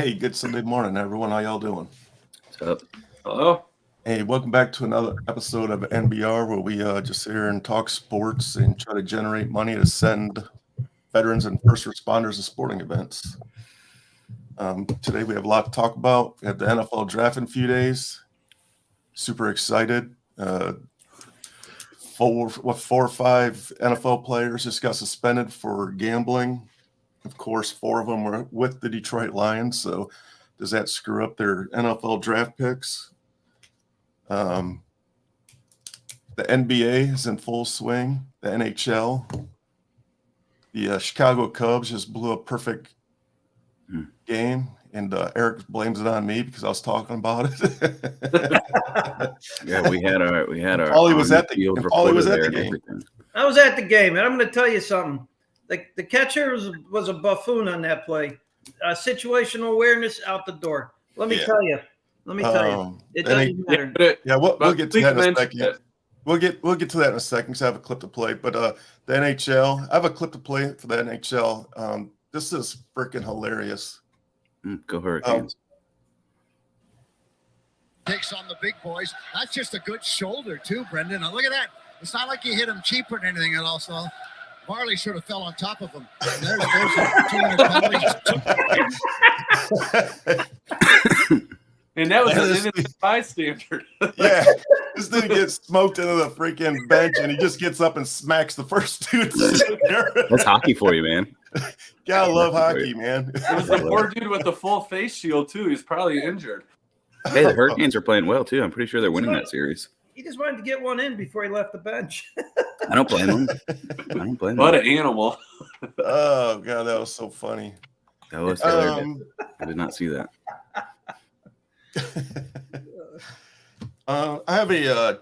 Hey, good Sunday morning, everyone. How y'all doing? What's up? Hello. Hey, welcome back to another episode of NBR, where we just sit here and talk sports and try to generate money to send veterans and first responders to sporting events. Today we have a lot to talk about. We have the NFL draft in a few days. Super excited. Four or five NFL players just got suspended for gambling. Of course, 4 of them were with the Detroit Lions. So does that screw up their NFL draft picks? The NBA is in full swing. The NHL. The Chicago Cubs just blew a perfect game, and Eric blames it on me because I was talking about it. Yeah, we had our Paulie was at the game. I was at the game, and I'm going to tell you something. The catcher was a buffoon on that play. Situational awareness out the door. Let me tell you. It doesn't matter. Yeah, we'll get to that in a second. We'll get to that in a second because I have a clip to play. But the NHL, I have a clip to play for the NHL. This is freaking hilarious. Go Hurricanes. Takes on the big boys. That's just a good shoulder too, Brendan. Now look at that. It's not like you hit him cheap or anything. And also, Varley sort of fell on top of him. There's 200 pounds. And that was an innocent bystander. Yeah, this dude gets smoked into the freaking bench, and he just gets up and smacks the first dude sitting there. That's hockey for you, man. Gotta love hockey, man. It was the poor dude with the full face shield too. He's probably injured. Hey, the Hurricanes are playing well too. I'm pretty sure they're winning that series. He just wanted to get one in before he left the bench. I don't blame him. What an animal. Oh god, that was so funny. That was hilarious. I did not see that. I have a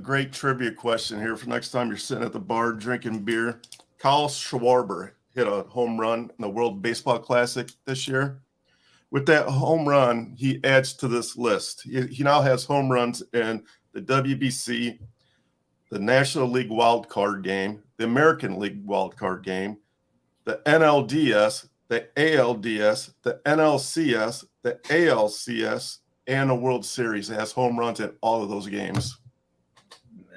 great trivia question here for next time you're sitting at the bar drinking beer. Kyle Schwarber hit a home run in the World Baseball Classic this year. With that home run, he adds to this list. He now has home runs in the WBC, the National League Wild Card Game, the American League Wild Card Game, the NLDS, the ALDS, the NLCS, the ALCS, and the World Series. It has home runs in all of those games.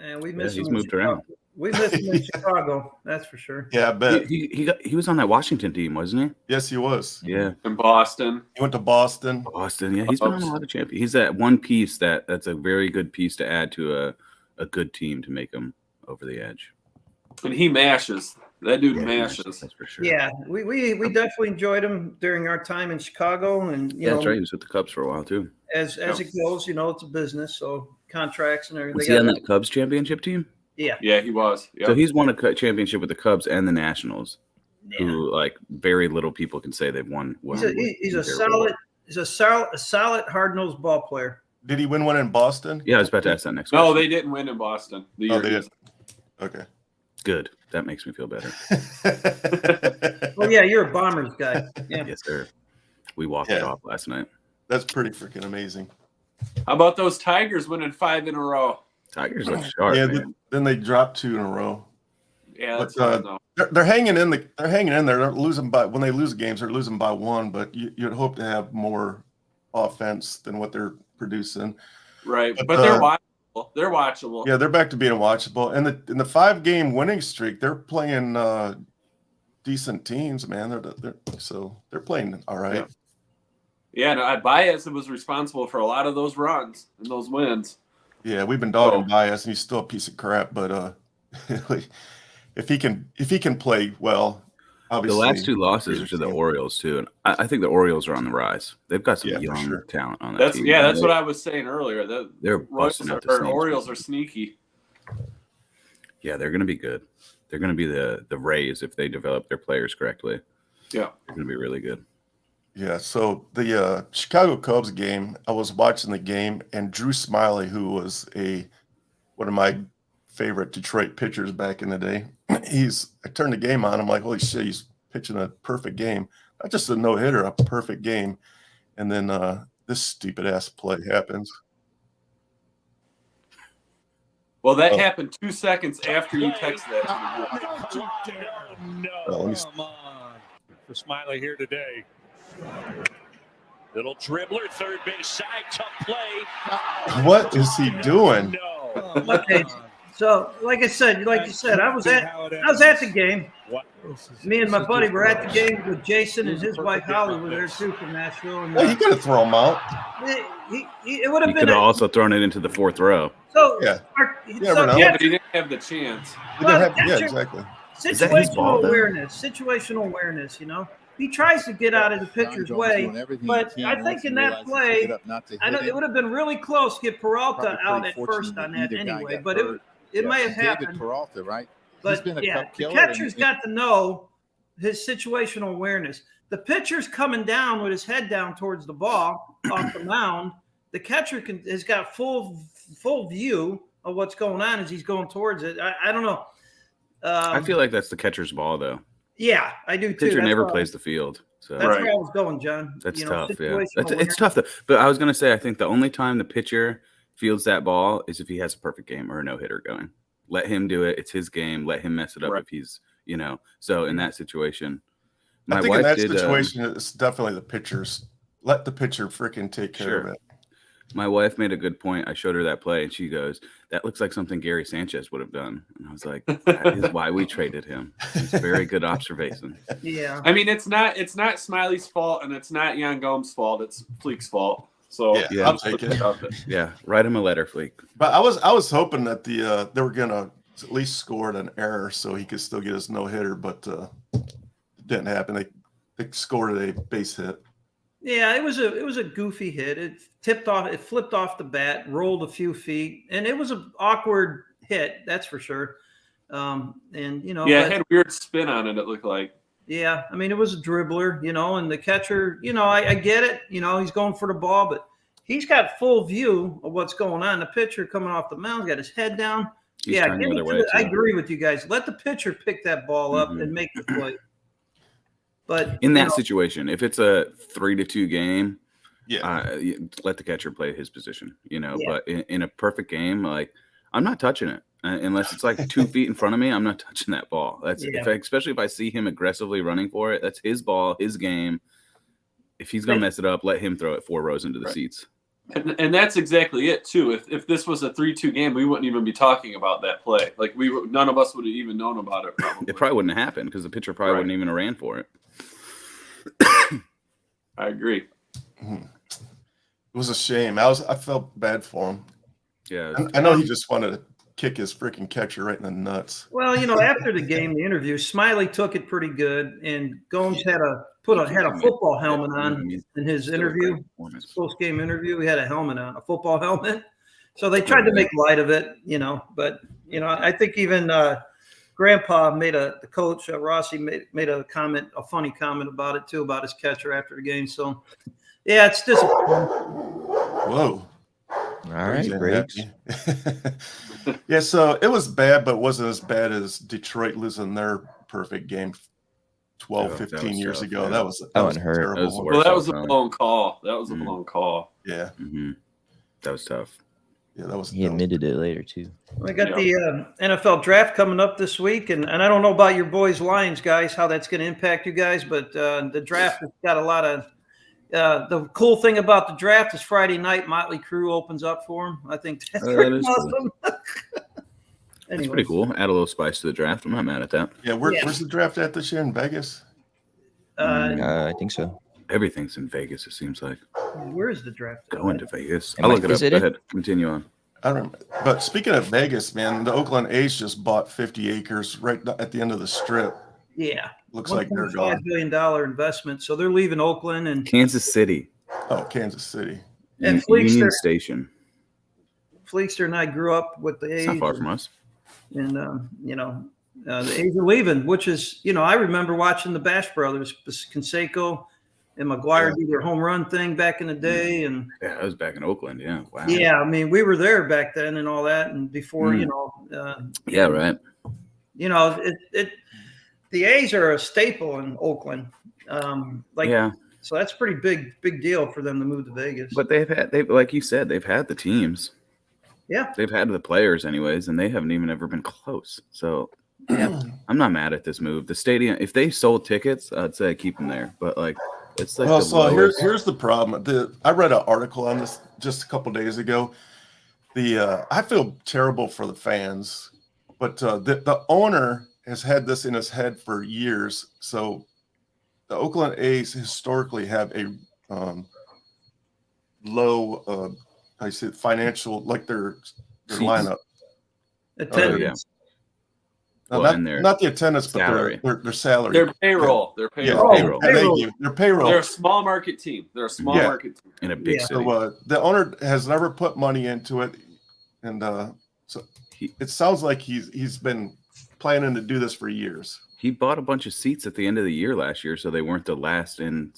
And we miss him. He's moved around. We miss him in Chicago, that's for sure. Yeah, I bet. He was on that Washington team, wasn't he? Yes, he was. Yeah. In Boston. He went to Boston. Boston, yeah. He's been on a lot of champions. He's that one piece that's a very good piece to add to a good team to make him over the edge. And he mashes. That dude mashes. That's for sure. Yeah, we definitely enjoyed him during our time in Chicago, and you know, that's right. He was with the Cubs for a while too. As it goes, it's a business, so contracts and everything. Was he on that Cubs championship team? Yeah, he was. Yep. So he's won a championship with the Cubs and the Nationals, who like very little people can say they've won. He's a solid hard-nosed ball player. Did he win one in Boston? Yeah, I was about to ask that next. No, they didn't win in Boston. They didn't. Okay. Good. That makes me feel better. Oh yeah, you're a Bombers guy. Yeah. Yes, sir. We walked it off last night. That's pretty freaking amazing. How about those Tigers winning 5 in a row? Tigers look sharp. Yeah, man. then they dropped 2 in a row. Yeah, that's fine though. They're hanging in. They're hanging in there. They're losing when they lose games. They're losing by 1, but you'd hope to have more offense than what they're producing. Right, but they're watchable. They're watchable. Yeah, they're back to being watchable. And in the 5-game winning streak, they're playing decent teams, man. They're playing all right. Yeah, no, Baez was responsible for a lot of those runs and those wins. Yeah, we've been dogging Baez, and he's still a piece of crap. But if he can play well, obviously. The last 2 losses are to the Orioles too, and I think the Orioles are on the rise. They've got some young talent on that team. Yeah, that's what I was saying earlier. They're busting out the Orioles are sneaky. Yeah, they're going to be good. They're going to be the Rays if they develop their players correctly. Yeah, they're going to be really good. Yeah, so the Chicago Cubs game, I was watching the game, and Drew Smiley, who was one of my favorite Detroit pitchers back in the day, I turned the game on. I'm like, holy shit, he's pitching a perfect game. Not just a no-hitter, a perfect game. And then this stupid-ass play happens. Well, that happened 2 seconds after you texted that. No, come on. For Smiley here today. Little dribbler, third base side, tough play. What is he doing? No. Okay, so like I said, like you said, I was at the game. Me and my buddy were at the game with Jason and his wife Holly were there too from Nashville. And Well, you got to throw him out. it would have He been could have also thrown it into the fourth row. so. Yeah. So never know. Yeah, but he didn't have the chance. You didn't have, yeah, exactly. Is that his ball, Situational though? awareness. You know, he tries to get out of the pitcher's way, but I think in that play, I know it would have been really close to get Peralta out at first on that anyway, but it may have happened. Peralta, right? But yeah, the catcher's got to know his situational awareness. The pitcher's coming down with his head down towards the ball off the mound. The catcher has got full view of what's going on as he's going towards it. I don't know. I feel like that's the catcher's ball, though. Yeah, I do too. Pitcher never plays the field. So That's where I was going, John. that's You know, tough. Yeah, situational it's tough though. But I was gonna say, I think the only time the pitcher fields that ball is if he has a perfect game or a no hitter going. Let him do it. It's his game. Let him mess it up if he's, So in that situation, I think in that situation, it's definitely the pitchers. Let the pitcher freaking take care of it. My wife made a good point. I showed her that play, and she goes, "That looks like something Gary Sanchez would have done." And I was like, "That is why we traded him." It's a very good observation. Yeah. I mean, it's not Smiley's fault, and it's not Jan Gomes' fault. It's Fleek's fault. So Yeah, I'll take it. Yeah, write him a letter, Fleek. But I was hoping that they were gonna at least score an error so he could still get his no hitter, but it didn't happen. They scored a base hit. Yeah, it was a goofy hit. It flipped off the bat, rolled a few feet, and it was an awkward hit, that's for sure. It had weird spin on it. It looked like. Yeah, I mean, it was a dribbler, and the catcher, I get it. He's going for the ball, but he's got full view of what's going on. The pitcher coming off the mound, got his head down. He's I agree with you guys. Let the pitcher pick that ball up and make the play. But in that situation, if it's a 3-2 game, let the catcher play his position, But in a perfect game, like I'm not touching it unless it's like 2 feet in front of me. I'm not touching that ball. Especially if I see him aggressively running for it. That's his ball, his game. If he's gonna mess it up, let him throw it 4 rows into the seats. And that's exactly it too. If this was a 3-2 game, we wouldn't even be talking about that play. Like none of us would have even known about it. Probably. It probably wouldn't have happened because the pitcher probably wouldn't even have ran for it. I agree. It was a shame. I felt bad for him. Yeah, I know he just wanted to kick his freaking catcher right in the nuts. Well, after the game, the interview, Smiley took it pretty good, and Gomes had a football helmet on in his interview, post-game interview. He had a helmet on, a football helmet. So they tried to make light of it, But I think even Grandpa the coach Rossi made a funny comment about it too, about his catcher after the game. So, yeah, it's disappointing. Whoa. All right, Briggs. Yeah, so it was bad, but it wasn't as bad as Detroit losing their perfect game 15 years ago. Yeah. That was That terrible. was That was a blown call. A blown call. Yeah. Mm-hmm. That was tough. Yeah, that was. He admitted it later too. We got the NFL draft coming up this week, and I don't know about your boys Lions guys, how that's going to impact you guys, but the draft has got a lot of. The cool thing about the draft is Friday night, Motley Crue opens up for him. I think that's pretty awesome. That's pretty cool. Add a little spice to the draft. I'm not mad at that. Yeah, where's the draft at this year in Vegas? I think so. Everything's in Vegas, it seems like. Where is the draft? Going to Vegas. I'll look it up. Go ahead. Continue on. I don't remember. But speaking of Vegas, man, the Oakland A's just bought 50 acres right at the end of the strip. Yeah. Looks like they're gone. $1.5 billion investment. So they're leaving Oakland and Kansas City. Oh, Kansas City. And Union Station. Fleekster and I grew up with the A's. It's not far from us. And, the A's are leaving, which is, I remember watching the Bash Brothers, Canseco and McGuire do their home run thing back in the day. And yeah, that was back in Oakland. Yeah. Wow. Yeah. I mean, we were there back then and all that. And before, yeah, right. The A's are a staple in Oakland. So that's pretty big deal for them to move to Vegas. But they've like you said, they've had the teams. Yeah. They've had the players anyways, and they haven't even ever been close. So I'm not mad at this move. The stadium, if they sold tickets, I'd say keep them there. But It's like well, the so lowest. here's the problem. I read an article on this just a couple days ago. I feel terrible for the fans, but the owner has had this in his head for years. So the Oakland A's historically have a low, I say financial, like their Seats. lineup. Attendance. No, Well, and their not the attendance, salary. but their salary. Their payroll. Their Yeah, payroll. payroll. Thank you. Their payroll. They're a small market team. They're a small Yeah. market team. In a big Yeah. city. So the owner has never put money into it, and so it sounds like he's been planning to do this for years. He bought a bunch of seats at the end of the year last year, so they weren't the last in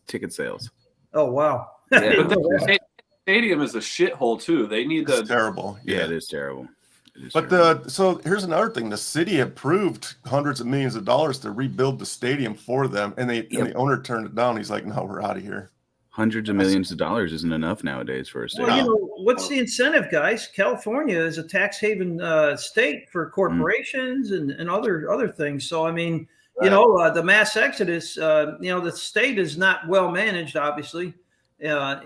ticket sales. Oh wow. Yeah. But the stadium is a shithole too. They need It's to. terrible. Yeah, it is terrible. It is But terrible. so here's another thing: the city approved hundreds of millions of dollars to rebuild the stadium for them, and the owner turned it down. He's like, "No, we're out of here." Hundreds of millions of dollars isn't enough nowadays for a stadium. Well, what's the incentive, guys? California is a tax haven state for corporations and other things. So I mean, the mass exodus. The state is not well managed, obviously. So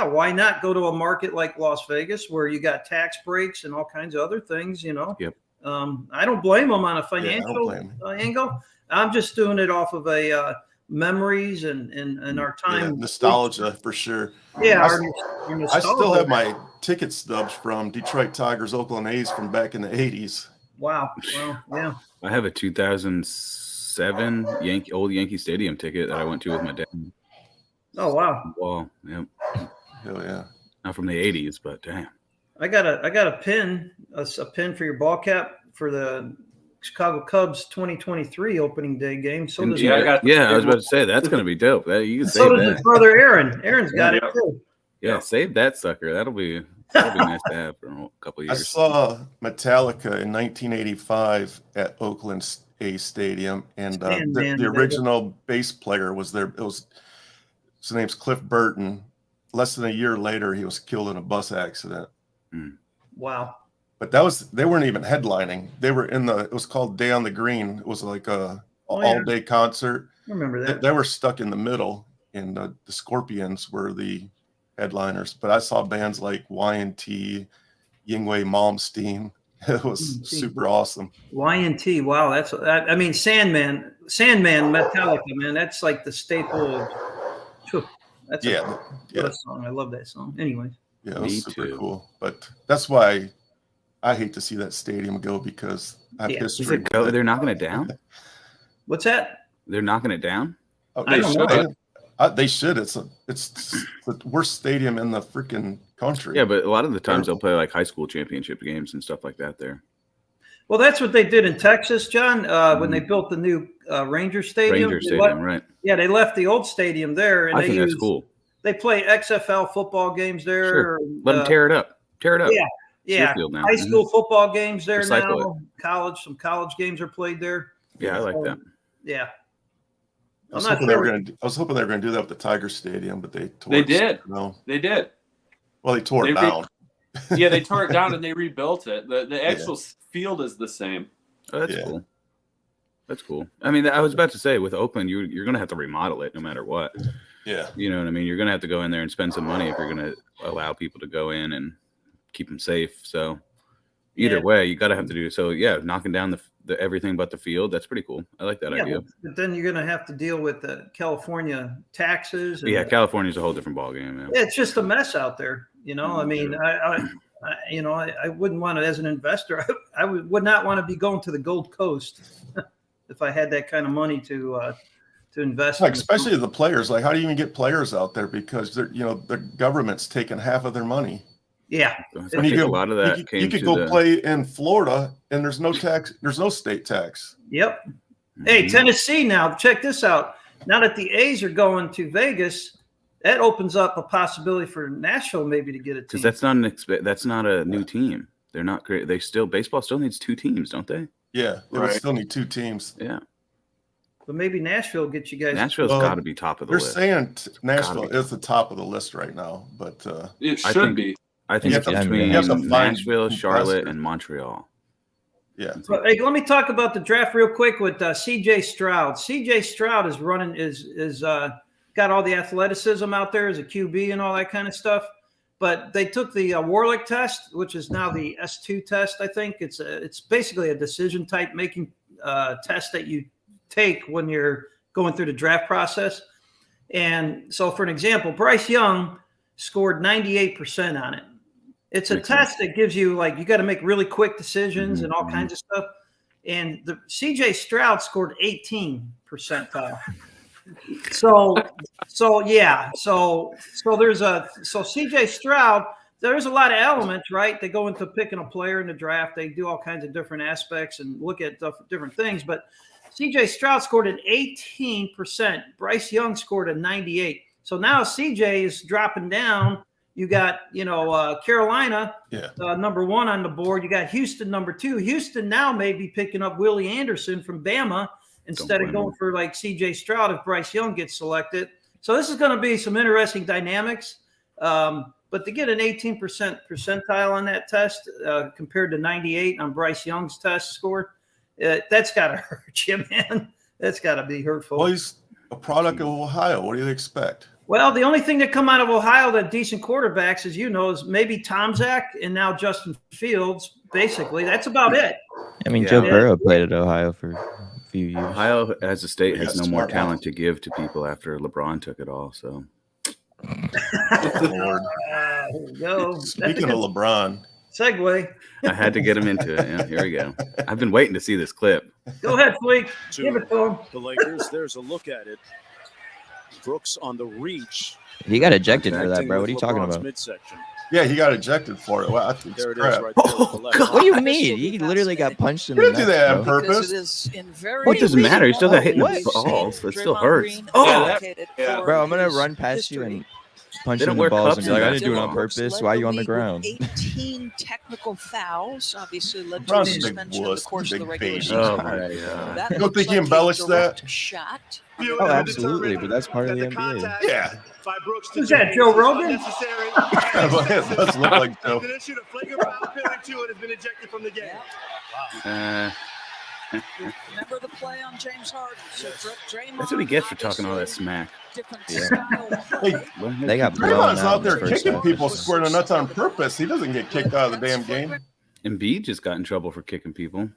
why not go to a market like Las Vegas where you got tax breaks and all kinds of other things, Yep. I don't blame them on a financial angle. I'm just doing it off of a memories and our time. Nostalgia for sure. Yeah. I still have my ticket stubs from Detroit Tigers, Oakland A's from back in the 80s. Wow. Well, yeah. I have a 2007 old Yankee Stadium ticket that I went to with my dad. Oh, wow. Well, yeah. Hell yeah. Not from the 80s, but damn. I got a pin, a pin for your ball cap for the Chicago Cubs 2023 opening day game. So does I was about to say that's going to be dope. You can so save does that. his brother Aaron. Aaron's got it too. Yeah, save that sucker. That'll be nice to have for a couple of years. I saw Metallica in 1985 at Oakland A's Stadium, and the original bass player was there. His name's Cliff Burton. Less than a year later, he was killed in a bus accident. Wow. But they weren't even headlining. They were it was called Day on the Green. It was like a all-day concert. I remember that. They were stuck in the middle, and the Scorpions were the headliners. But I saw bands like Y&T, Yngwie Malmsteen. It was super awesome. Y&T, wow, I mean, Sandman, Metallica, man, that's like the staple of. That's a song. I love that song. Anyways. Yeah, it was super cool. But that's why I hate to see that stadium go, because I have history. They're knocking it down? What's that? They're knocking it down? Oh, I don't know. They should. It's the worst stadium in the freaking country. Yeah, but a lot of the times they'll play like high school championship games and stuff like that there. Well, that's what they did in Texas, John, when they built the new Ranger Stadium. Right. Yeah, they left the old stadium there. And I think that's cool. They play XFL football games there. Sure. Let them tear it up. Tear it up. Yeah. High school football games there Recycle now. Some college games are played there. Yeah, I like that. Yeah. I was hoping they were going to do that with the Tiger Stadium, but they tore it. Did. No. They did. Well, they tore it down. Yeah, they tore it down and they rebuilt it. The actual field is the same. Oh, that's cool. That's cool. I mean, I was about to say, with Oakland, you're going to have to remodel it no matter what. Yeah. You know what I mean? You're going to have to go in there and spend some money if you're going to allow people to go in and keep them safe. So either way, you got to have to do. So yeah, knocking down the everything but the field. That's pretty cool. I like that idea. But then you're going to have to deal with the California taxes. Yeah. California's a whole different ballgame. Yeah. It's just a mess out there. I mean, I wouldn't want to, as an investor, I would not want to be going to the Gold Coast if I had that kind of money to invest. Like, especially the players. Like, how do you even get players out there? Because the government's taking half of their money. Yeah. And a lot of that you could go play in Florida and there's no tax. There's no state tax. Yep. Hey, Tennessee now, check this out. Now that the A's are going to Vegas, that opens up a possibility for Nashville maybe to get a team. Because that's not a new team. They're not great. Baseball still needs two teams, don't they? Yeah. They would still need two teams. Yeah. But maybe Nashville gets you guys. Nashville's got to be top of the list. They're saying Nashville is the top of the list right now, but it should be. I think it's between Nashville, Charlotte, and Montreal. Yeah. But, hey, let me talk about the draft real quick with C.J. Stroud. C.J. Stroud is running is got all the athleticism out there as a QB and all that kind of stuff. But they took the Warlick test, which is now the S2 test. I think it's basically a decision type making test that you take when you're going through the draft process. And so, for an example, Bryce Young scored 98% on it. It's a test that gives you, like, you got to make really quick decisions and all kinds of stuff. And the CJ Stroud scored 18 percentile. So CJ Stroud, there's a lot of elements, right? They go into picking a player in the draft. They do all kinds of different aspects and look at different things. But CJ Stroud scored an 18%. Bryce Young scored a 98. So now CJ is dropping down. You got, Carolina, number 1 on the board. You got Houston, number 2. Houston now may be picking up Willie Anderson from Bama instead of going for like C.J. Stroud if Bryce Young gets selected. So this is going to be some interesting dynamics. But to get an 18% percentile on that test compared to 98 on Bryce Young's test score, that's got to hurt you, man. That's got to be hurtful. Well, he's a product of Ohio. What do you expect? Well, the only thing that come out of Ohio that decent quarterbacks, as you know, is maybe Tom Zach and now Justin Fields. Basically, that's about it. I mean, Joe Burrow played at Ohio for a few years. Ohio as a state has no more talent to give to people after LeBron took it all. So, Lord. Here we go. Speaking of LeBron, segue. I had to get him into it. Yeah, here we go. I've been waiting to see this clip. Go ahead, Fleek. Give it to him. The Lakers, there's a look at it. Brooks on the reach. He got ejected for that, bro. What are you talking about? Midsection. yeah, he got ejected for it. Well, I think There it's it is crap. right there. with the left. What do you mean? He literally got punched in He the didn't do neck, that on bro. purpose. What does it matter? He still got hit in the balls. It still hurts. Bro, I'm gonna run past you and punch They you don't in the wear balls cups and be like, in I didn't do it on basketball. purpose. Why are you on the ground? 18 technical fouls, obviously led to LeBron's a a big suspension in the wuss, course of the big regular baby. season. Oh my god. That You don't looks think he like a embellished that? direct shot. Oh, absolutely, but that's part of the NBA. Yeah. Who's that, Joe Rogan? It does look like Joe. Remember the play on James Harden? So Draymond, That's what he gets for talking all that smack. different Yeah. style of Hey, play. They got blown Draymond's out out in there the first kicking half. people square in the nuts on purpose. He doesn't get kicked out of the damn game. Embiid just got in trouble for kicking people.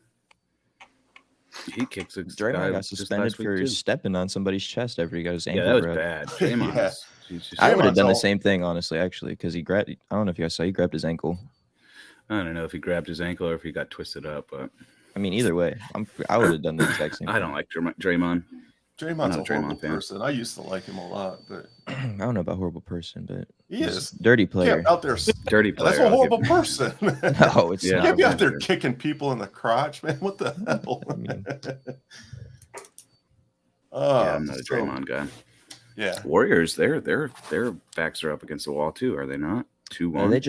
He kicks a guy Draymond got just suspended last week, for too. stepping on somebody's chest after he got his Yeah, ankle that was broke. bad. Draymond Yeah. he's just, I would have done the Draymond's all- same thing, honestly, actually, because he grabbed. I don't know if you guys saw, he grabbed his ankle. I don't know if he grabbed his ankle or if he got twisted up, but I mean, either way, I would have done the exact same. I don't like Draymond. Draymond's Not a a Draymond horrible fan. person. I used to like him a lot, but I don't know about horrible person, but he he's is. a dirty player. Yeah, out there. Dirty player. That's a I'll give horrible him. person. No, it's Yeah. You not. can't be out there Sure. kicking people in the crotch, man. What the hell? I mean, Yeah, I'm not a so- Draymond guy. Yeah. Warriors, their backs are up against the wall too, are they not? 2-1 they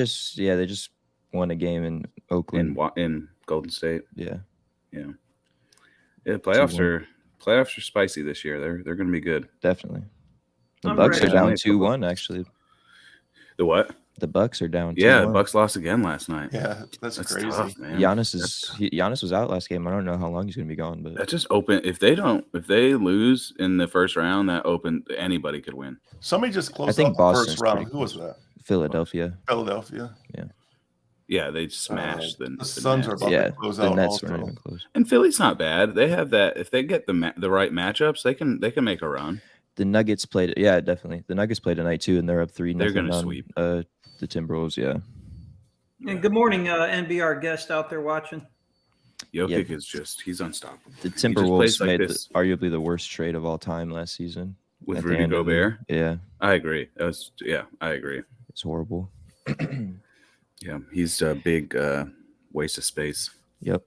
just won a game in Oakland. in Golden State. Yeah, Yeah, playoffs 2-1. are spicy this year. They're going to be good. definitely. The I'm Bucks ready. are down Yeah. 2-1. Actually, The what? the Bucks are down. Yeah, 2-1. Bucks lost again last night. Yeah, that's crazy. tough, man. Giannis was out last game. I don't know how long he's going to be gone, but That just open. If they lose in the first round, that open anybody could win. Somebody just closed I think out the Boston's first round. pretty Who was that? Philadelphia. Philadelphia. Yeah, they smashed the Suns are Nets. about Yeah, to close the out Nets weren't also. even close. And Philly's not bad. They have that. If they get the right matchups, they can make a run. The Nuggets played. Yeah, definitely. The Nuggets played tonight too, and they're up 3-0. They're gonna on, sweep. the Timberwolves. Yeah. And good morning, NBR guest out there watching. Jokic is he's unstoppable. The He just plays Timberwolves like made this. arguably the worst trade of all time last season. With at the Rudy end of it. Gobert. Yeah, I agree. I agree. it's horrible. Yeah, he's a big waste of space, Yep.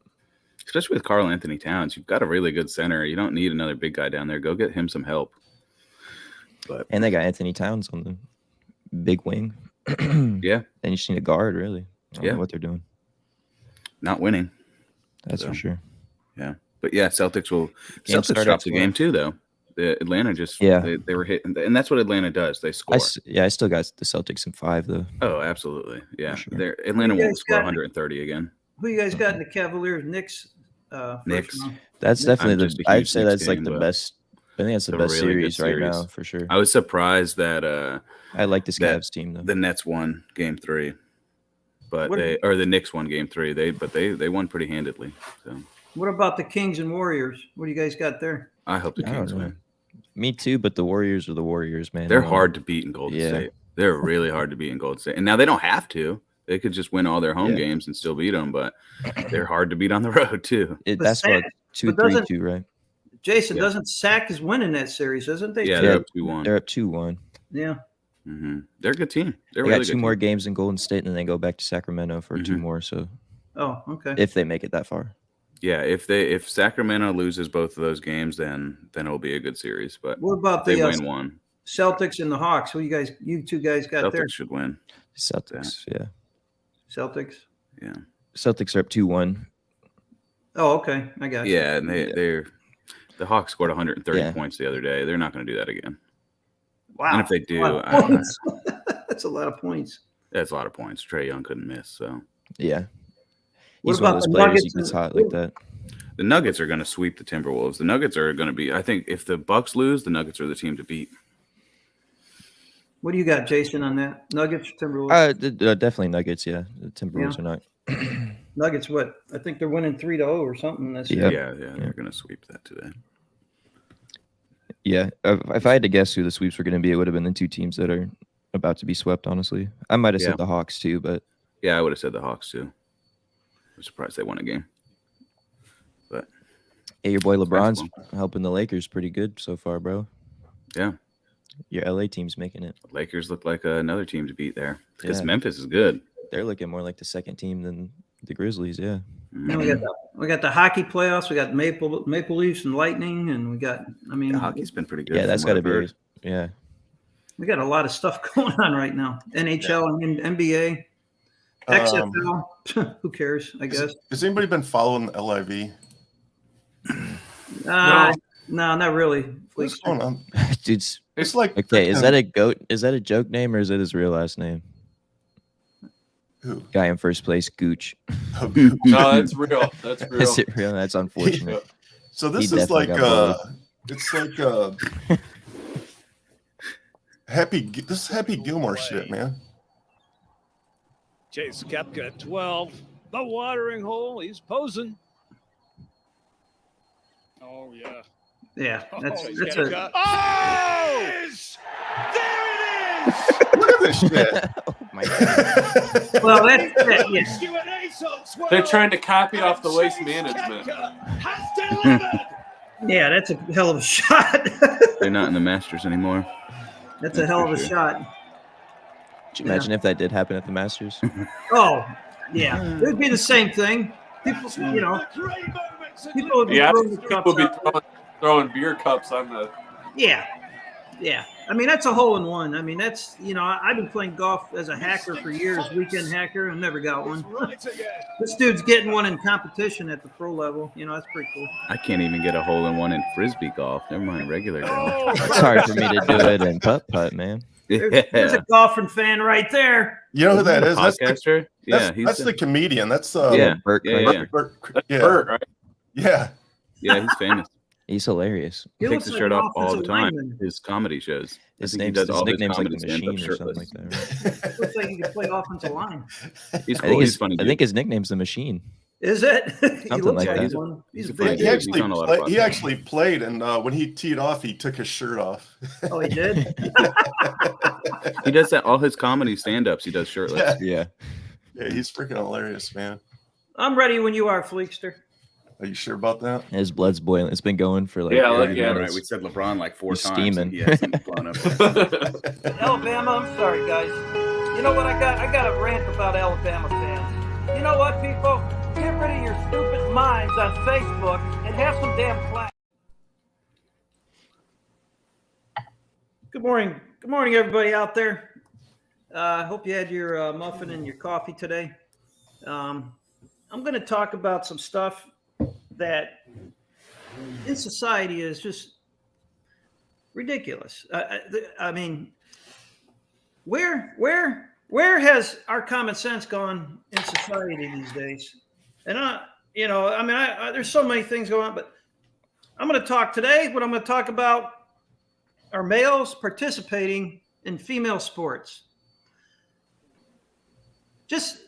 especially with Karl Anthony Towns. You've got a really good center. You don't need another big guy down there. Go get him some help. But And they got Anthony Towns on the big wing. yeah, And you just need a guard, really. I don't Yeah. know what they're doing. not winning. That's So, for sure. Yeah, but yeah, Celtics Game Celtics started dropped the slow. game too, though. The Atlanta just they were hitting, and that's what Atlanta does. They score. I still got the Celtics in 5 though. Oh, absolutely. Yeah, For sure. Atlanta You won't guys score got- 130 again. Who you guys got in the Cavaliers? Knicks. Knicks. That's definitely just a I'd huge say Knicks that's like game, the but best. I think that's the it's a best really good series right now series. for sure. I was surprised that I like this that Cavs team though. the Nets won Game 3, but What- the Knicks won Game 3. They won pretty handedly. So What about the Kings and Warriors? What do you guys got there? I hope the I don't Kings know. win. Me too, but the Warriors are the Warriors, man. They're hard to beat in Golden Yeah. State. They're really hard to beat in Golden State. And now they don't have to. They could just win all their home Yeah. games and still beat them, but they're hard to beat on the road too. But That's Sac- what but doesn't- 2-3-2, right? Jason, Yeah. doesn't Sac is winning that series, isn't they? Yeah, Yeah. they're up 2-1. They're up 2-1. Yeah. They're a good team. They're They really got good 2 more team. games in Golden State, and then they go back to Sacramento for 2 more. So Oh, okay. if they make it that far, Yeah, if Sacramento loses both of those games, then it'll be a good series. But What about they the win one. Celtics and the Hawks? What you two guys got Celtics there? should win. Celtics, yeah, Celtics. Yeah. Celtics are up 2-1. Oh, okay. I got you. Yeah, and the Hawks scored 130 Yeah. points the other day. They're not going to do that again. Wow. And if they do, A lot of I don't know. points. That's a lot of points. That's a lot of points. Trae Young couldn't miss. So Yeah, What he's one about of those the players Nuggets who gets and- hot like that. the Nuggets are going to sweep the Timberwolves. The Nuggets are going to be. I think if the Bucks lose, the Nuggets are the team to beat. What do you got, Jason, on that? Nuggets, Timberwolves? Definitely Nuggets. Yeah, the Timberwolves are not. Nuggets, what? I think they're winning 3-0 or something. That's Yeah. Yeah, they're going to sweep that today. Yeah, if I had to guess who the sweeps were going to be, it would have been the 2 teams that are about to be swept. Honestly, I might have Yeah. said the Hawks too, but Yeah, I would have said the Hawks too. I'm surprised they won a game. But hey, your boy LeBron's basketball. helping the Lakers pretty good so far, bro. Yeah, Your LA team's making it. Lakers look like another team to beat there because Yeah. Memphis is good. They're looking more like the second team than the Grizzlies. Yeah. Then we got the hockey playoffs. We got Maple Leafs and Lightning, and we got. I mean, The hockey's been pretty good. Yeah, that's from got to what I've be. heard. Yeah. we got a lot of stuff going on right now. NHL and NBA, XFL. Who cares? I guess. Has anybody been following LIV? No, not really. What's going on? Dude's It's like okay. Is that a goat? Is that a joke name or is it his real last name? who? Guy in first place, Gooch. No, that's real. That's real. Is it real? That's unfortunate. So this He is like definitely got it's like this is Happy Gilmore shit, man. Chase Koepka at 12. The watering hole. He's posing. Oh, yeah. Yeah, that's he's that's got a. cut. Oh! There it is! Look at this shit. Oh my god. Well, that's that. Yeah. Q&A songs. They're trying to copy it off the Waste Management. Has delivered. Yeah, that's a hell of a shot. They're not in the Masters anymore. That's a hell of a for sure. shot. Could you imagine if that did happen at the Masters? Oh, yeah, it would be the same thing. People, you know, Great moments in people would be Yeah, throwing the people cups be out. throwing beer cups on the. Yeah, yeah. I mean, that's a hole in one. I mean, that's I've been playing golf as a hacker for years, weekend hacker, and never got one. right again. This dude's getting one in competition at the pro level. That's pretty cool. I can't even get a hole in one in frisbee golf. Never mind regular golf. Oh, It's hard for me to do it in putt, man. There's a golfing fan right there. You know who that is? That's the, Podcaster. Yeah, that's the comedian. That's Yeah. Burt Yeah, Kreischer. yeah. yeah. Bert, right? Yeah. Yeah, he's famous. He's hilarious. He Takes looks his like shirt an off all the offensive time. lineman. His comedy shows. I His, think he name's, does his all his nickname's like the comedy stand-up Machine or something like shirtless. that. Right? Looks like he could play offensive line. He's I cool. think He's his, funny. I dude. think his nickname's the Machine. Is it? He Something looks like that. one. He's a He's a big He Yeah, dude. he's actually on a lot of he podcasts. actually played, and when he teed off, he took his shirt off. Oh, he did? He does that. All his comedy stand-ups, he does shirtless. Yeah. Yeah. Yeah, he's freaking hilarious, man. I'm ready when you are, Fleekster. Are you sure about that? His blood's boiling. It's been going for like Yeah, 30 look at it. minutes. We said LeBron like 4 He's times. steaming. And he hasn't blown up. Alabama, I'm sorry, guys. You know what I got? I got a rant about Alabama fans. You know what, people? Get rid of your stupid minds on Facebook and have some damn class. Good morning. Good morning, everybody out there. I hope you had your muffin and your coffee today. I'm going to talk about some stuff that in society is just ridiculous. I mean, where has our common sense gone in society these days? And there's so many things going on, but I'm going to talk today. What I'm going to talk about are males participating in female sports. Just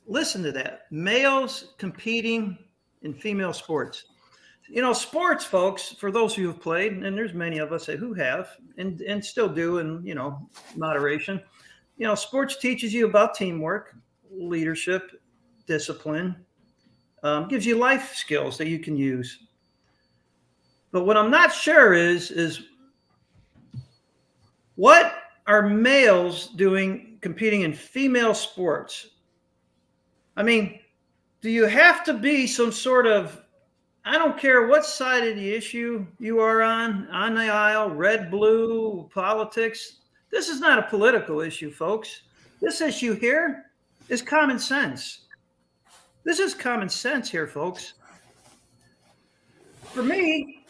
listen to that. Males competing in female sports. Sports, folks, for those who have played, and there's many of us who have and still do in, moderation. Sports teaches you about teamwork, leadership, discipline, gives you life skills that you can use. But what I'm not sure is what are males doing competing in female sports? I mean, do you have to be some sort of, I don't care what side of the issue you are on the aisle, red, blue, politics. This is not a political issue, folks. This issue here is common sense. This is common sense here, folks. For me,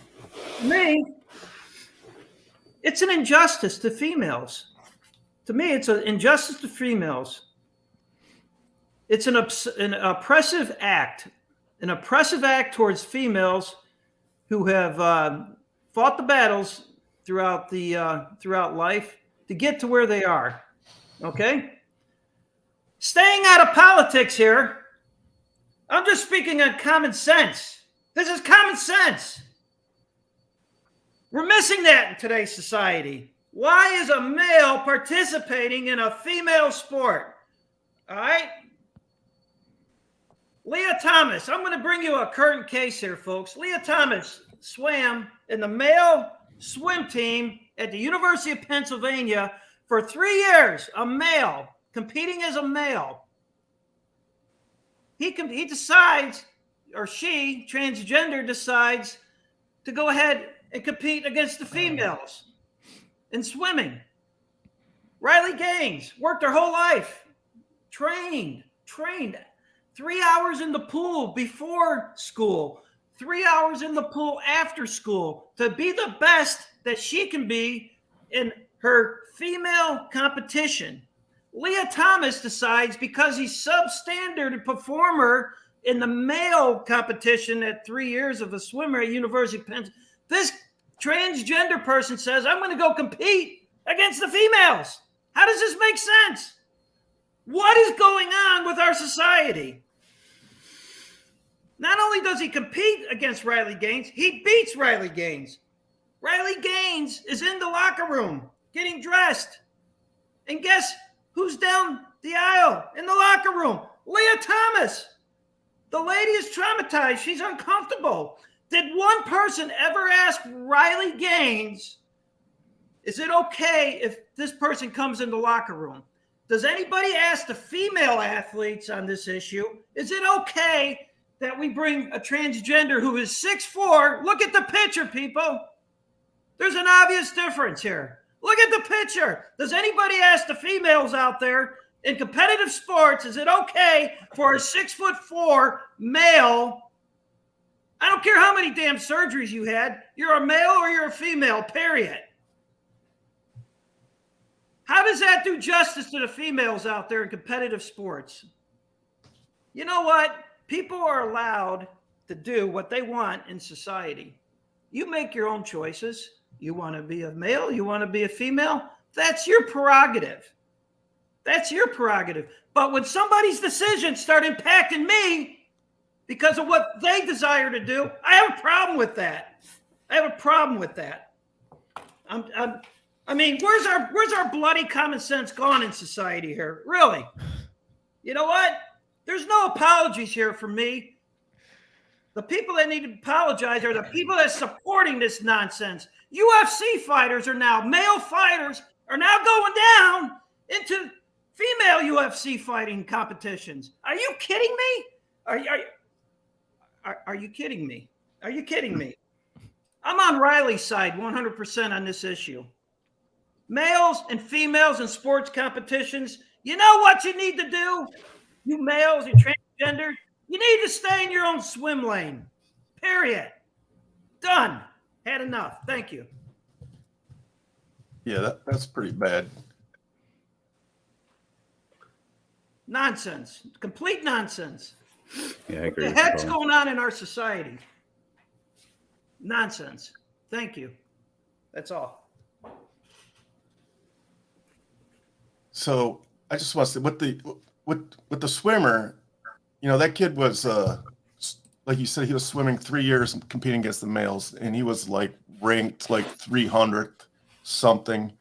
it's an injustice to females. To me, it's an injustice to females. It's an oppressive act. An oppressive act towards females who have fought the battles throughout life to get to where they are. Okay? Staying out of politics here, I'm just speaking on common sense. This is common sense. We're missing that in today's society. Why is a male participating in a female sport? All right? Leah Thomas, I'm going to bring you a current case here, folks. Leah Thomas swam in the male swim team at the University of Pennsylvania for 3 years, a male, competing as a male. He decides, or she, transgender, decides to go ahead and compete against the females in swimming. Riley Gaines worked her whole life, trained 3 hours in the pool before school, 3 hours in the pool after school to be the best that she can be in her female competition. Leah Thomas decides, because he's substandard performer in the male competition at 3 years of a swimmer at University of Pennsylvania, this transgender person says, I'm going to go compete against the females. How does this make sense? What is going on with our society? Not only does he compete against Riley Gaines, he beats Riley Gaines. Riley Gaines is in the locker room getting dressed. And guess who's down the aisle in the locker room? Leah Thomas. The lady is traumatized. She's uncomfortable. Did one person ever ask Riley Gaines, is it okay if this person comes in the locker room? Does anybody ask the female athletes on this issue, is it okay that we bring a transgender who is 6'4"? Look at the picture, people. There's an obvious difference here. Look at the picture. Does anybody ask the females out there in competitive sports, is it okay for a 6'4" male? I don't care how many damn surgeries you had. You're a male or you're a female, period. How does that do justice to the females out there in competitive sports? You know what? People are allowed to do what they want in society. You make your own choices. You want to be a male, you want to be a female, that's your prerogative. That's your prerogative. But when somebody's decisions start impacting me because of what they desire to do, I have a problem with that. I have a problem with that. I mean, where's our bloody common sense gone in society here? Really? You know what? There's no apologies here from me. The people that need to apologize are the people that are supporting this nonsense. UFC fighters are now, male fighters are now going down into female UFC fighting competitions. Are you kidding me? Are you kidding me? Are you kidding me? I'm on Riley's side 100% on this issue. Males and females in sports competitions, you know what you need to do? You males, you transgender, you need to stay in your own swim lane. Period. Done. Had enough. Thank you. Yeah, that's pretty bad. Nonsense. Complete nonsense. Yeah, I agree. What the heck's going on in our society? Nonsense. Thank you. That's all. So I just want to say with the swimmer, that kid was like you said, he was swimming 3 years and competing against the males, and he was like ranked like 300th something.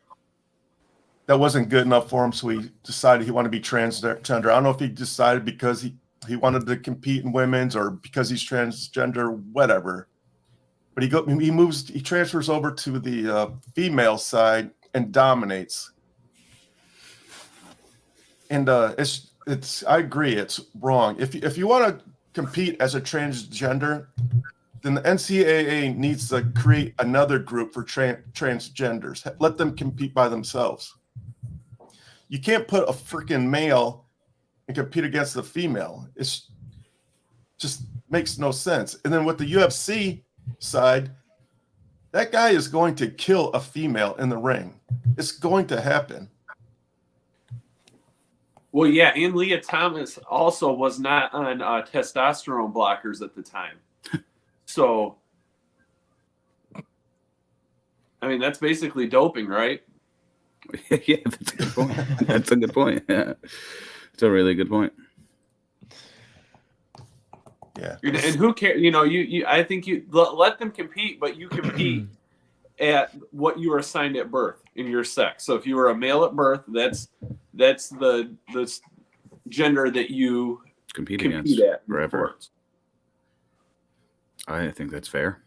That wasn't good enough for him, so he decided he wanted to be transgender. I don't know if he decided because he wanted to compete in women's or because he's transgender, whatever. But he transfers over to the female side and dominates. And I agree, it's wrong. If you want to compete as a transgender, then the NCAA needs to create another group for transgenders. Let them compete by themselves. You can't put a freaking male and compete against the female. It's just makes no sense. And then with the UFC side, that guy is going to kill a female in the ring. It's going to happen. Well, yeah, and Leah Thomas also was not on testosterone blockers at the time. So, I mean, that's basically doping, right? Yeah, that's a good point. That's a good point. Yeah, it's a really good point. Yeah, and who cares? I think you let them compete, but you compete at what you were assigned at birth in your sex. So if you were a male at birth, that's the gender that you compete at forever. I think that's fair.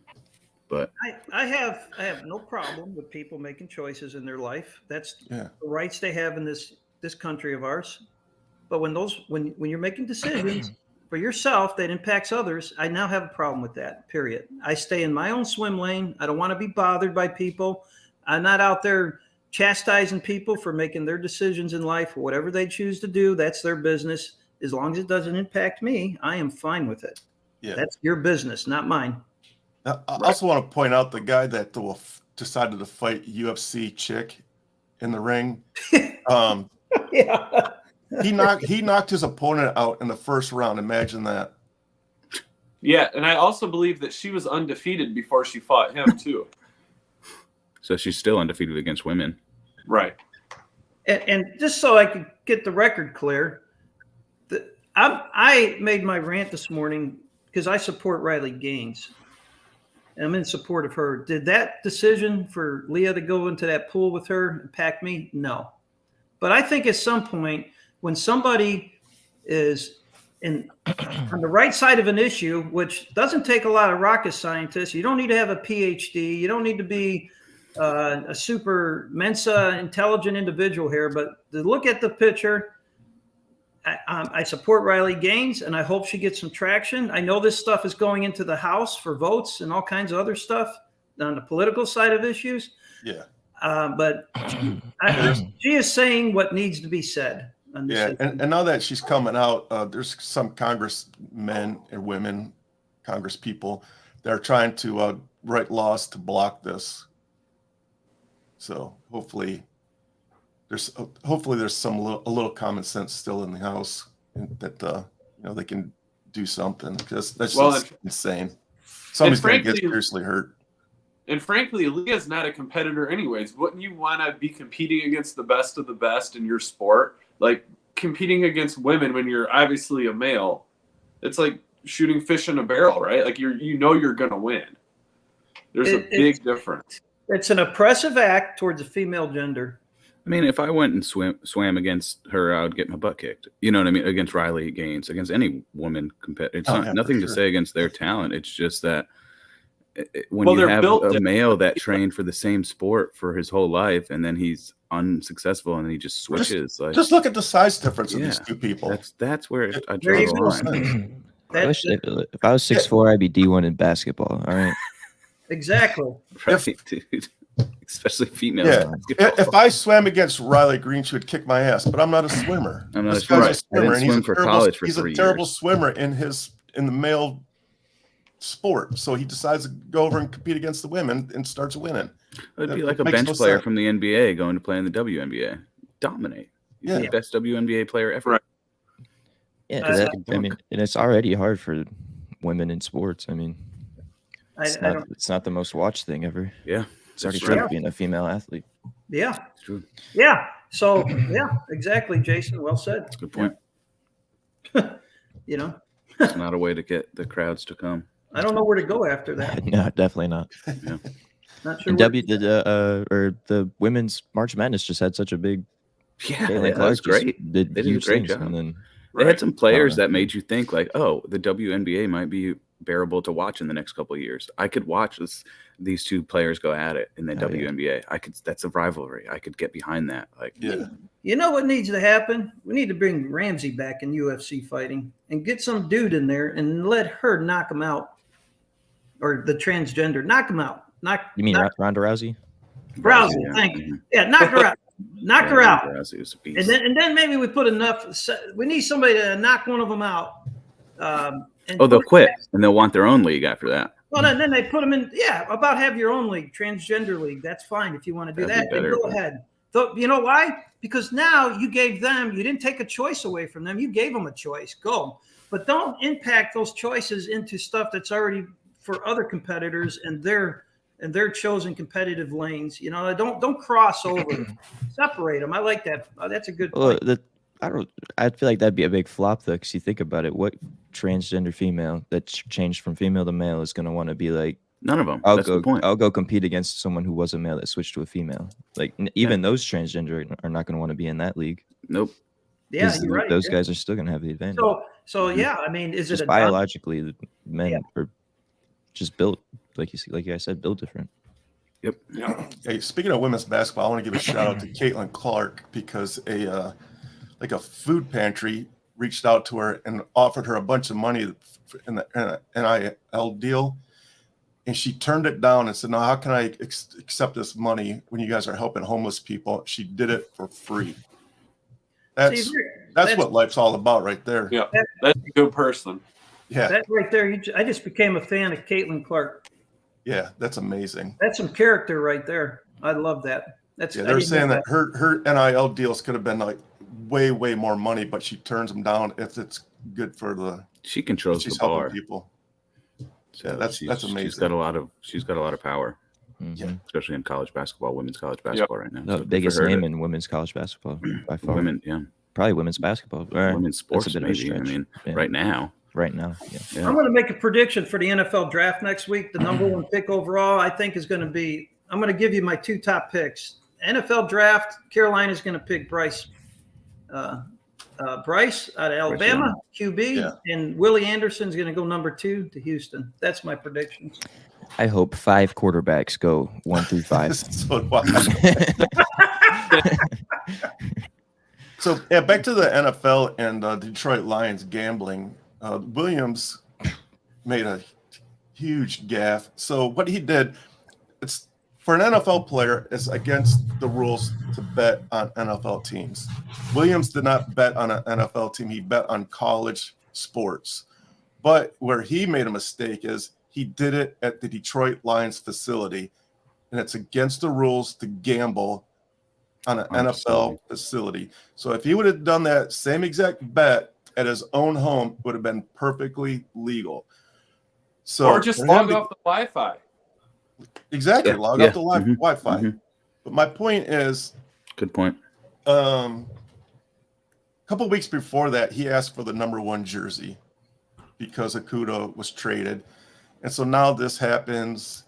But I have no problem with people making choices in their life. That's the rights they have in this country of ours. But when you're making decisions for yourself that impacts others, I now have a problem with that. Period. I stay in my own swim lane. I don't want to be bothered by people. I'm not out there chastising people for making their decisions in life or whatever they choose to do. That's their business. As long as it doesn't impact me, I am fine with it. Yeah. That's your business, not mine. I also want to point out the guy that decided to fight UFC chick in the ring. Yeah. He knocked his opponent out in the first round. Imagine that. Yeah, and I also believe that she was undefeated before she fought him too. So she's still undefeated against women. Right. And just so I could get the record clear, I made my rant this morning because I support Riley Gaines. And I'm in support of her. Did that decision for Leah to go into that pool with her impact me? No. But I think at some point when somebody is on the right side of an issue, which doesn't take a lot of rocket scientists, you don't need to have a PhD, you don't need to be a super Mensa intelligent individual here, but to look at the picture, I support Riley Gaines, and I hope she gets some traction. I know this stuff is going into the House for votes and all kinds of other stuff on the political side of issues. Yeah. But she is saying what needs to be said. Yeah, and now that she's coming out, there's some congressmen and women, Congress people, that are trying to write laws to block this. So hopefully there's some a little common sense still in the House, and that they can do something, because that's just insane. Somebody's going to get seriously hurt. And frankly, Leah's not a competitor anyways. Wouldn't you want to be competing against the best of the best in your sport? Like competing against women when you're obviously a male, it's like shooting fish in a barrel, right? Like you're going to win. There's a big difference. It's an oppressive act towards the female gender. I mean, if I went and swam against her, I would get my butt kicked. You know what I mean? Against Riley Gaines, against any woman competitor. It's nothing to say against their talent. It's just that when you have a male that trained for the same sport for his whole life, and then he's unsuccessful, and he just switches. Just look at the size difference of these two people. That's where I draw the line. If I was 6'4", I'd be D1 in basketball. All right. Exactly. Right, dude. Especially females. Yeah. If I swam against Riley Green, she would kick my ass. But I'm not a swimmer. I'm not a swimmer. And he's a terrible swimmer in the male sport. So he decides to go over and compete against the women and starts winning. It'd be like a bench player from the NBA going to play in the WNBA. Dominate. He's the best WNBA player ever. Right. Yeah, I mean, and it's already hard for women in sports. I mean, it's not the most watched thing ever. Yeah. It's already tough being a female athlete. Yeah. It's true. Yeah. So, yeah, exactly, Jason. Well said. Good point. You know, It's not a way to get the crowds to come. I don't know where to go after that. No, definitely not. Yeah. Not sure. And the women's March Madness just had such a big. Yeah, Caitlin that was Clark great. Did They did a huge great things, job. and then They had some players that made you think like, oh, the WNBA might be bearable to watch in the next couple of years. I could watch these two players go at it in the WNBA. I could. That's a rivalry. I could get behind that. Like, You know what needs to happen? We need to bring Ramsey back in UFC fighting and get some dude in there and let her knock him out, or the transgender knock him out. You mean Ronda Rousey? Rousey, thank you. Yeah, knock her out. Knock her out. Rousey was a beast. And then maybe we put enough. We need somebody to knock one of them out. They'll quit and they'll want their own league after that. Well, and then they put them in. Yeah, about have your own league, transgender league. That's fine if you want to do that. Then go ahead. So, you know why? Because now you gave them. You didn't take a choice away from them. You gave them a choice. Go, but don't impact those choices into stuff that's already for other competitors and their chosen competitive lanes. You know, don't cross over. Separate them. I like that. That's a good point. I feel like that'd be a big flop though, because you think about it. What transgender female that's changed from female to male is going to want to be like? None of them. I'll go compete against someone who was a male that switched to a female. Like even those transgender are not going to want to be in that league. Nope. Yeah, you're right. Those guys are still going to have the advantage. So yeah, I mean, is just it biologically the men are just built like I said, built different. Yep. Yeah. Hey, speaking of women's basketball, I want to give a shout out to Caitlin Clark because a food pantry reached out to her and offered her a bunch of money in the NIL deal. And she turned it down and said, no, how can I accept this money when you guys are helping homeless people? She did it for free. That's what life's all about right there. Yeah, that's a good person. Yeah. That right there, I just became a fan of Caitlin Clark. Yeah, that's amazing. That's some character right there. I love that. They're saying that her NIL deals could have been like way more money, but she turns them down if it's good for the. She controls the bar. People. So yeah, that's amazing. She's got a lot of power. Mm-hmm. Especially in college basketball, women's college basketball right now. The biggest name in women's college basketball by far. Women, probably women's basketball. Women's sports, maybe. I mean, right now. Right now, yeah. I'm going to make a prediction for the NFL draft next week. The number one pick overall, I think, is going to be. I'm going to give you my two top picks. NFL draft, Carolina's going to pick Bryce out of Alabama, QB, and Willie Anderson's going to go number 2 to Houston. That's my predictions. I hope 5 quarterbacks go 1 through 5. So back to the NFL and Detroit Lions gambling. Williams made a huge gaffe. So what he did, it's for an NFL player, it's against the rules to bet on NFL teams. Williams did not bet on an NFL team. He bet on college sports. But where he made a mistake is he did it at the Detroit Lions facility, and it's against the rules to gamble on an NFL facility. So if he would have done that same exact bet at his own home, it would have been perfectly legal. So or just log off the Wi-Fi. Exactly, log off the Wi-Fi. Mm-hmm. But my point is, good point. A couple of weeks before that, he asked for the number 1 jersey because Okuda was traded, and so now this happens.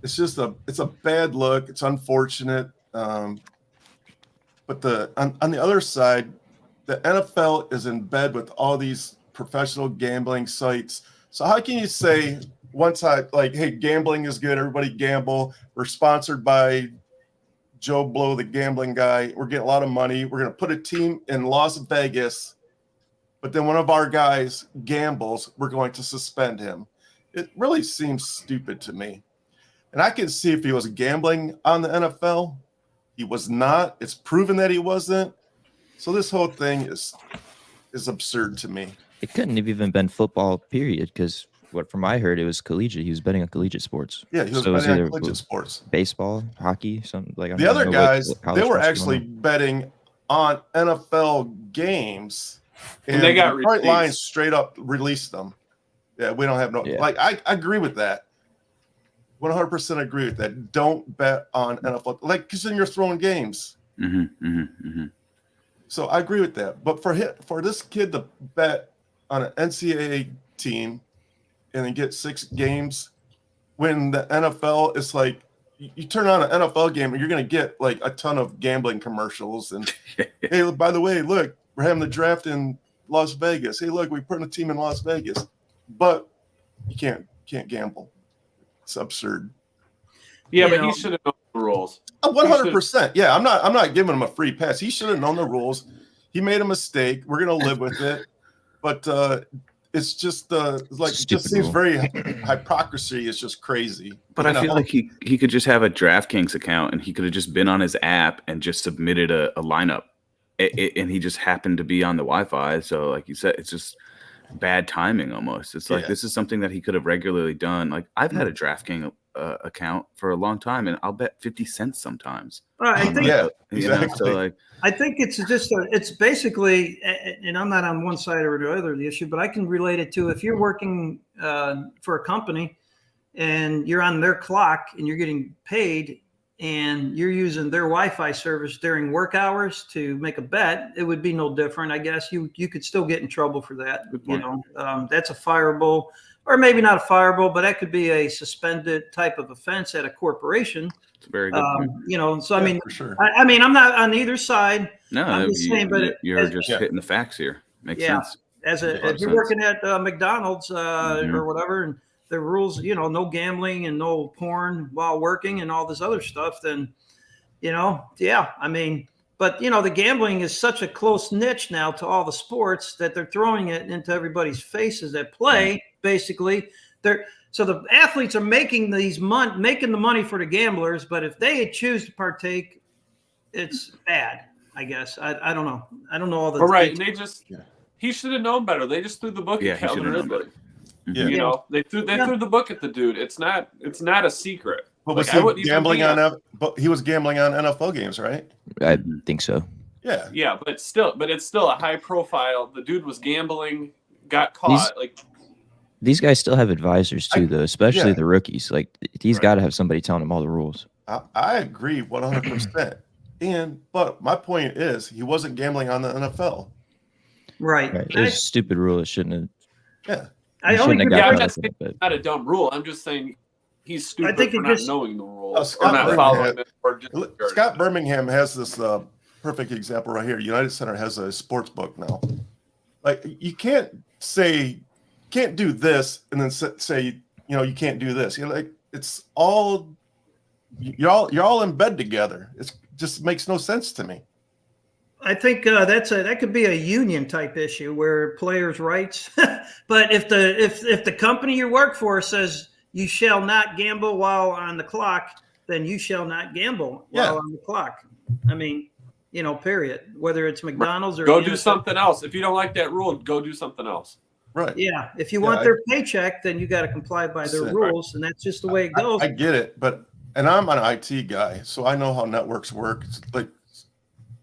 It's just it's a bad look. It's unfortunate. But on the other side, the NFL is in bed with all these professional gambling sites. So how can you say one side, like, hey, gambling is good, everybody gamble, we're sponsored by Joe Blow, the gambling guy, we're getting a lot of money, we're going to put a team in Las Vegas, but then one of our guys gambles, we're going to suspend him. It really seems stupid to me. And I can see if he was gambling on the NFL. He was not. It's proven that he wasn't. So this whole thing is absurd to me. It couldn't have even been football, period, because from what I heard, it was collegiate. He was betting on collegiate sports. Yeah, he was betting on collegiate sports. Baseball, hockey, something like that. The other guys, they were actually betting on NFL games And they got Detroit released. Lions straight up released them. Yeah, we don't have no like. I agree with that. 100% agree with that. Don't bet on NFL, like, because then you're throwing games. So I agree with that. But for this kid to bet on an NCAA team and then get 6 games, when the NFL is like, you turn on an NFL game and you're going to get like a ton of gambling commercials. And hey, by the way, look, we're having the draft in Las Vegas. Hey, look, we put a team in Las Vegas, but you can't gamble. It's absurd. Yeah, but he should have known the rules. 100%. Yeah, I'm not giving him a free pass. He should have known the rules. He made a mistake. We're gonna live with it. But it's just like it just seems very hypocrisy is just crazy. But I feel like he could just have a DraftKings account and he could have just been on his app and just submitted a lineup. And he just happened to be on the Wi-Fi. So like you said, it's just bad timing almost. It's like this is something that he could have regularly done. Like I've had a DraftKings account for a long time, and I'll bet 50 cents sometimes. I think, exactly. So like, I think it's just it's basically, and I'm not on one side or the other of the issue, but I can relate it to if you're working for a company and you're on their clock and you're getting paid and you're using their Wi-Fi service during work hours to make a bet, it would be no different. I guess you could still get in trouble for that. That's a fireable, or maybe not a fireable, but that could be a suspended type of offense at a corporation. it's very good. So I mean, for sure. I mean, I'm not on either side. No, I'm just saying, but you're just hitting the facts here. Makes sense. If you're working at McDonald's or whatever, and the rules, no gambling and no porn while working and all this other stuff, then, I mean, but, the gambling is such a close niche now to all the sports that they're throwing it into everybody's faces that play, basically. So the athletes are making making the money for the gamblers, but if they choose to partake, it's bad, I guess. I don't know. I don't know all the right. And he should have known better. They just threw the book at Calvin. They threw the book at the dude. It's not a secret. But was he gambling on? But he was gambling on NFL games, right? I think so. Yeah. Yeah, but it's still a high profile. The dude was gambling, got caught. These guys still have advisors too, though, especially the rookies. Like he's got to have somebody telling him all the rules. I agree 100%. But my point is, he wasn't gambling on the NFL. Right. It was a stupid rule. It shouldn't have. Yeah. I'm not saying it's not a dumb rule. I'm just saying he's stupid for not knowing the rules or not following it. Scott Birmingham has this perfect example right here. United Center has a sports book now. Like you can't do this and then say you can't do this. It's all you're all in bed together. It just makes no sense to me. I think that could be a union type issue where players' rights. But if the company you work for says you shall not gamble while on the clock, then you shall not gamble while on the clock. I mean, period. Whether it's McDonald's or go do something else. If you don't like that rule, go do something else. Right. Yeah. If you want their paycheck, then you got to comply by their rules, and that's just the way it goes. I get it, and I'm an IT guy, so I know how networks work. It's like.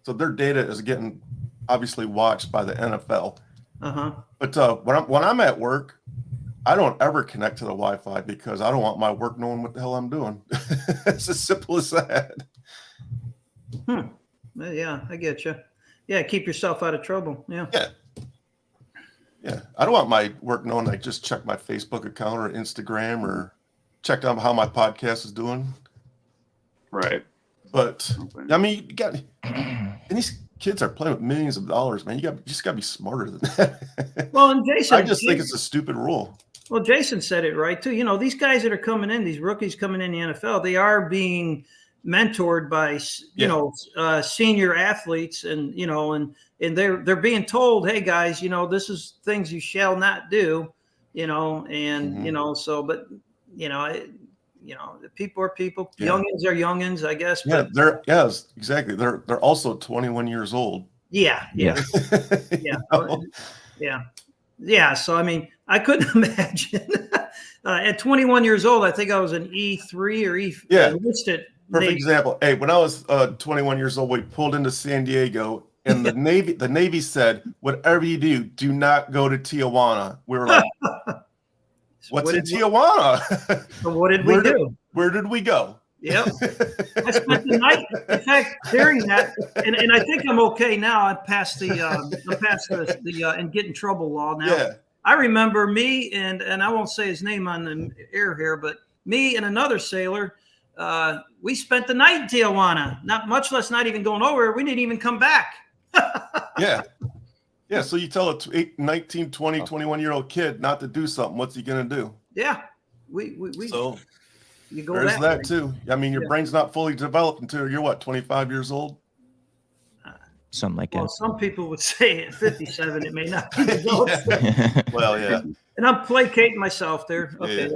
So their data is getting obviously watched by the NFL. But when I'm at work, I don't ever connect to the Wi-Fi because I don't want my work knowing what the hell I'm doing. It's as simple as that. Yeah, I get you. Yeah, keep yourself out of trouble. Yeah. I don't want my work knowing I just check my Facebook account or Instagram or check on how my podcast is doing. Right. But I mean, you got, and these kids are playing with millions of dollars, man. You just got to be smarter than that. Well, and Jason, I just think it's a stupid rule. Well, Jason said it right too. These guys that are coming in, these rookies coming in the NFL, they are being mentored by senior athletes, and and they're being told, hey guys, this is things you shall not do, so, but people are people. Youngins are youngins, I guess. But exactly. They're also 21 years old. Yeah. So I mean, I couldn't imagine at 21 years old. I think I was an E3 or E. Yeah. Perfect example. Hey, when I was 21 years old, we pulled into San Diego, And the Navy said, whatever you do, do not go to Tijuana. We were like, what's in Tijuana? So what did we do? Where did we go? Yep. I spent the night. In fact, hearing that, and I think I'm okay now. I passed the and get in trouble law now. Yeah. I remember me and I won't say his name on the air here, but me and another sailor, we spent the night in Tijuana. Not much less, not even going over. We didn't even come back. Yeah. Yeah. So you tell a 19, 20, 21-year-old kid not to do something. What's he going to do? Yeah. We so you go there's that way. too. I mean, your brain's not fully developed until you're what, 25 years old? Something like Well, that. some people would say at 57 it may not be developed. Yeah. Well, yeah. And I'm placating myself there. Okay.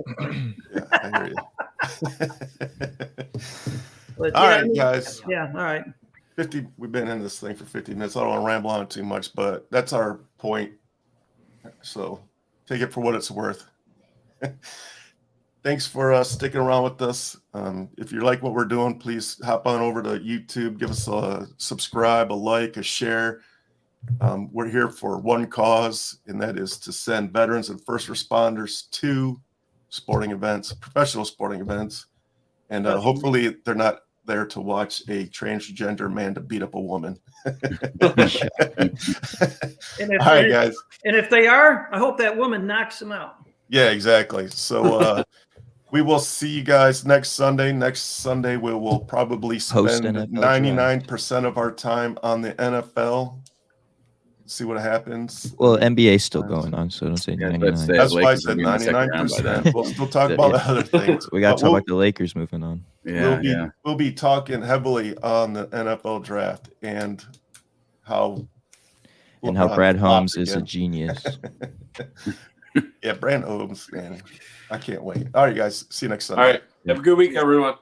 Yeah, I hear you. But, All right, guys. Yeah, all right. 50. We've been in this thing for 50 minutes. I don't want to ramble on too much, but that's our point. So take it for what it's worth. Thanks for sticking around with us. If you like what we're doing, please hop on over to YouTube, give us a subscribe, a like, a share. We're here for one cause, and that is to send veterans and first responders to sporting events, professional sporting events. And hopefully they're not there to watch a transgender man to beat up a woman. All right, guys. And if they are, I hope that woman knocks them out. Yeah, exactly. So we will see you guys next Sunday. Next Sunday, we will probably spend 99% of our time on the NFL. See what happens. Well, NBA's still going on, so don't say 99. That's why I said 99%. We'll still talk about other things. We got to talk about the Lakers moving on. Yeah, we'll be talking heavily on the NFL draft and how Brad Holmes is a genius. Yeah, Brad Holmes, man. I can't wait. All right, guys. See you next Sunday. All right. Have a good week, everyone.